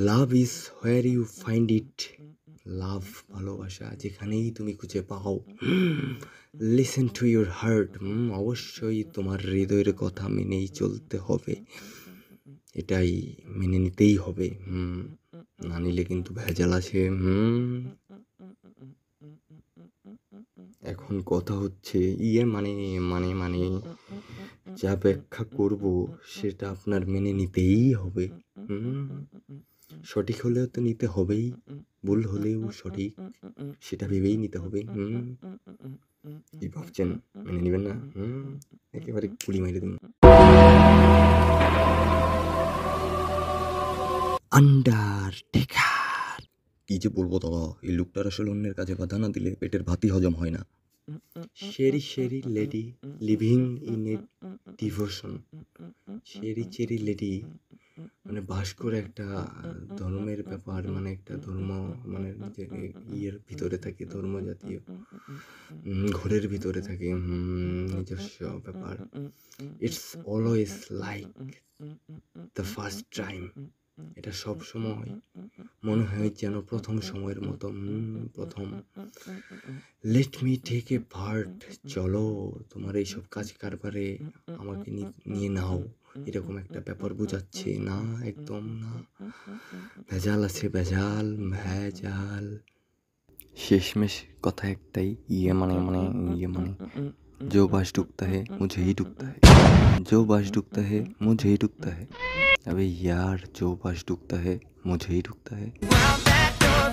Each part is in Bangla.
Love is where you find it. Love ভালোবাসা যেখানেই তুমি খুঁজে পাও। Listen to your heart. অবশ্যই তোমার হৃদয়ের কথা মেনেই চলতে হবে, এটাই মেনে নিতেই হবে। না নিলে কিন্তু ভেজাল আছে। এখন কথা হচ্ছে মানে মানে মানে যা ব্যাখ্যা করব সেটা আপনার মেনে নিতেই হবে। সঠিক হলেও তো নিতে হবেই, ভুল হলেও সঠিক সেটা ভেবেই নিতে হবে। কি ভাবছেন মেনে নেবেন না? একেবারে কুড়ি মাইরে দিন। আন্ডারটেকার। কি যে বলবো দাদা, এই লোকটার আসলে অন্যের কাছে বাধা না দিলে পেটের ভাতই হজম হয় না। Cheri cheri lady living in a devotion. Cheri cheri lady মানে বাস করে একটা ধর্মের ব্যাপার, মানে একটা ধর্ম, মানে নিজের ইয়ের ভিতরে থাকে, ধর্ম জাতীয় ঘরের ভিতরে থাকে, নিজস্ব ব্যাপার। It's always like the first time. এটা সব সময় মনে হয় যেন প্রথম সময়ের মতো। প্রথম। Let me take a part. চলো তোমার এইসব কাজ কারবারে আমাকে নিয়ে নাও, এরকম একটা ব্যাপার বোঝাচ্ছে না, একদম না। ভেজাল আছে, ভেজাল ভেজাল। শেষমেশ কথা একটাই, ইয়ে মানে जो बाज डूबता है मुझे ही डूबता है, जो बाज डूबता है मुझे ही डूबता है। अबे यार, जो बाज डूबता है मुझे ही डूबता है।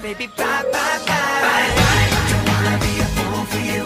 Baby, bye, bye, bye. Bye, bye. I don't wanna be a fool for you.